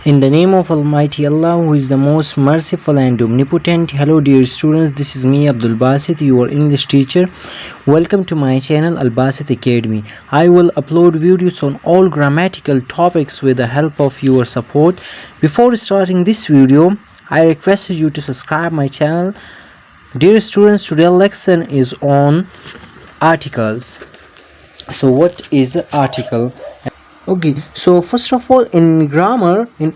In the name of Almighty Allah, who is the most merciful and omnipotent. Hello dear students, this is me Abdul Basit, your English teacher. Welcome to my channel Al Basit Academy. I will upload videos on all grammatical topics with the help of your support. Before starting this video, I requested you to subscribe my channel. Dear students, today's lesson is on articles. So what is an article? Okay, so first of all, in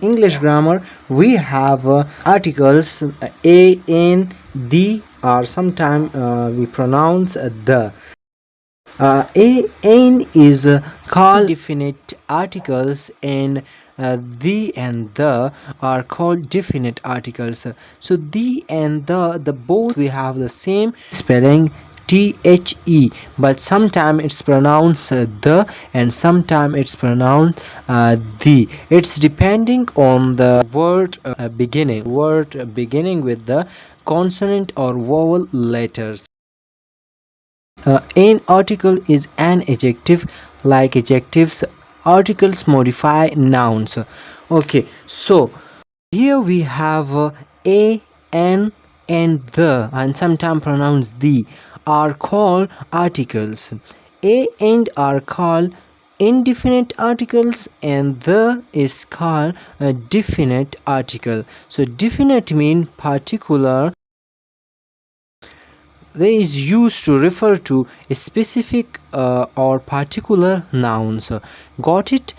English grammar, we have articles a, in, the, or sometimes we pronounce the. A, in is called definite articles, and the and the are called definite articles. So the and the both we have the same spelling, the, but sometimes it's pronounced the and sometimes it's pronounced the. It's depending on the word beginning with the consonant or vowel letters. An article is an adjective. Like adjectives, articles modify nouns. Okay, so here we have a, an, and the, and sometimes pronounced the, are called articles. A and are called indefinite articles, and the is called a definite article. So definite mean particular. They is used to refer to a specific or particular nouns. Got it?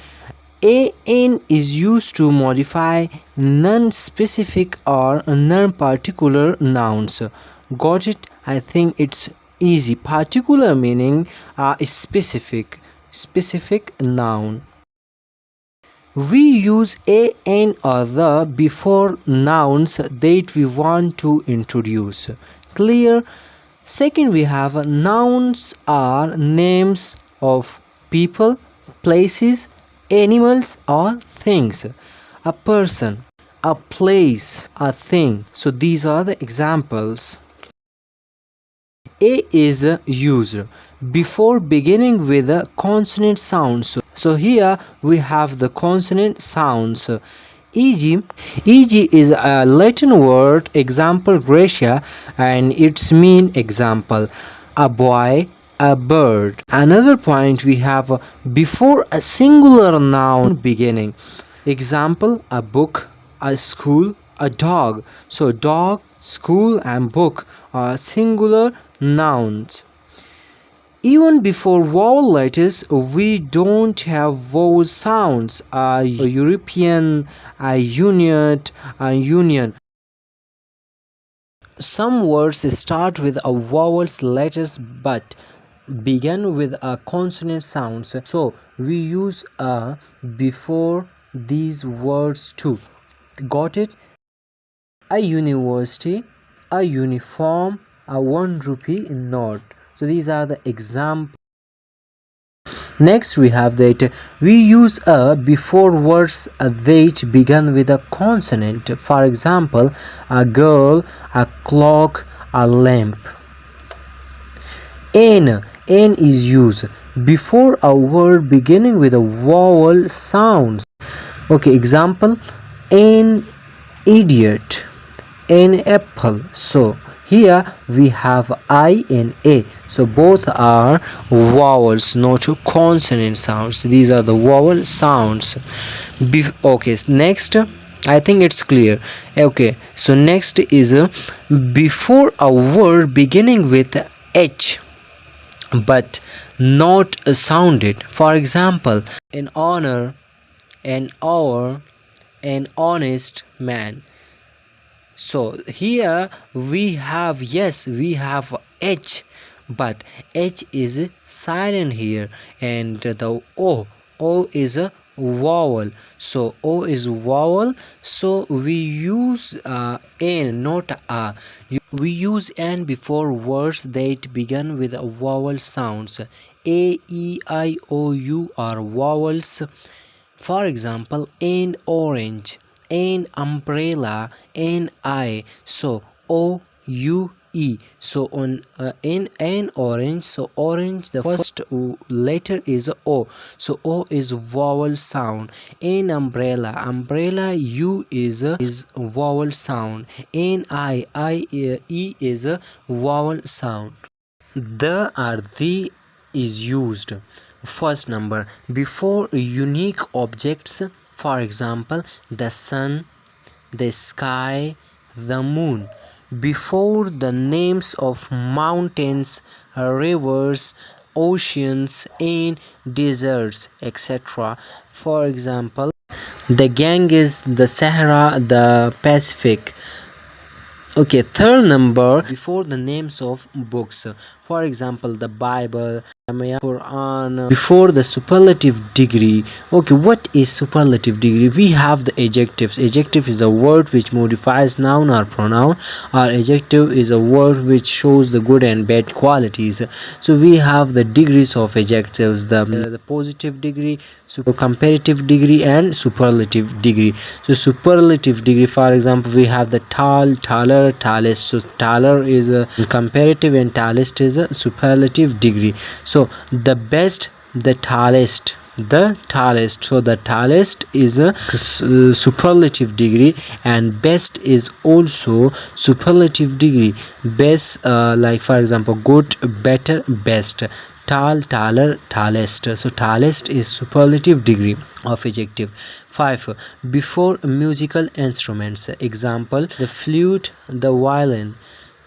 An is used to modify non-specific or non-particular nouns. Got it? I think it's easy. Particular meaning is specific noun. We use a, an, or the before nouns that we want to introduce. Clear? Second, we have nouns are names of people, places, animals, or things. A person, a place, a thing. So these are the examples. A is used before beginning with the consonant sounds. So here we have the consonant sounds. E.g. is a Latin word, example Gracia, and its mean example, a boy, a bird. Another point we have before a singular noun beginning, example a book, a school, a dog. So dog, school, and book are singular nouns. Even before vowel letters, we don't have vowel sounds. A European, a unit, a union. Some words start with a vowels letters but begin with a consonant sounds. So we use a before these words too. Got it? A university, a uniform, a 1 rupee note. So these are the examples. Next we have that we use a before words that begin with a consonant. For example, a girl, a clock, a lamp. N is used before a word beginning with a vowel sounds. Okay, example, an idiot, an apple. So here we have I and A. So both are vowels, not consonant sounds. These are the vowel sounds. Okay, next, I think it's clear. Okay, so next is before a word beginning with H but not sounded. For example, an honor, an hour, an honest man. So here we have H, but H is silent here, and the O is a vowel. So O is vowel, so we use N, not A. We use N before words that begin with vowel sounds. A, E, I, O, U are vowels. For example, an orange, an umbrella, an eye. So O, U, E. So on in an orange, so orange, the first letter is O, so O is vowel sound. In umbrella, umbrella, U is vowel sound. In E is a vowel sound. The or the is used first number before unique objects, for example the sun, the sky, the moon, before the names of mountains, rivers, oceans, and deserts, etc. For example, the Ganges, the Sahara, the Pacific. Okay, third number before the names of books, for example the Bible, Quran, before the superlative degree. Okay, what is superlative degree? We have the adjectives. Adjective is a word which modifies noun or pronoun, or adjective is a word which shows the good and bad qualities. So we have the degrees of adjectives, the positive degree, comparative degree, and superlative degree. So superlative degree, for example, we have the tall, taller, tallest. So taller is a comparative and tallest is a superlative degree. So the best, the tallest, the tallest. So the tallest is a superlative degree, and best is also superlative degree. Best, like for example good, better, best. Tall, taller, tallest. So tallest is superlative degree of adjective. 5. Before musical instruments, example the flute, the violin.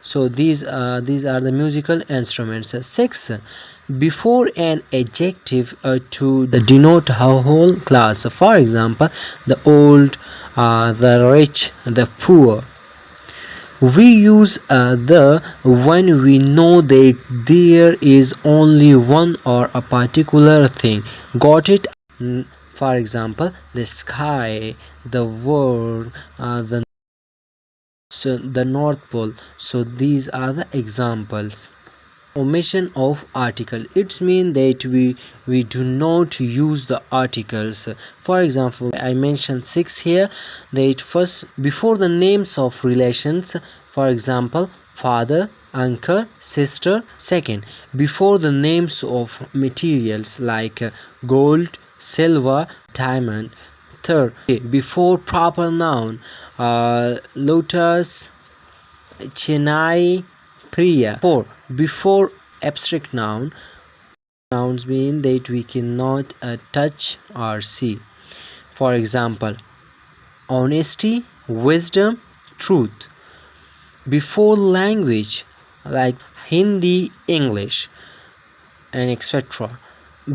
So these are the musical instruments. 6. Before an adjective to denote a whole class, for example the old, the rich, the poor. We use the when we know that there is only one or a particular thing. Got it? For example the sky, the world, the North Pole. So these are the examples. Omission of article, it's mean that we do not use the articles. For example, I mentioned 6 here, that first before the names of relations, for example father, uncle, sister. Second, before the names of materials like gold, silver, diamond. Third, before proper noun, lotus, chennai, Priya. 4. Before abstract noun, nouns mean that we cannot touch or see. For example, honesty, wisdom, truth. Before language, like Hindi, English, and etc.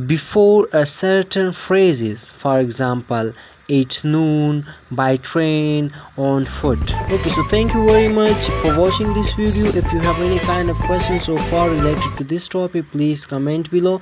Before a certain phrases, for example at noon, by train, on foot. Okay, so thank you very much for watching this video. If you have any kind of questions so far related to this topic, please comment below.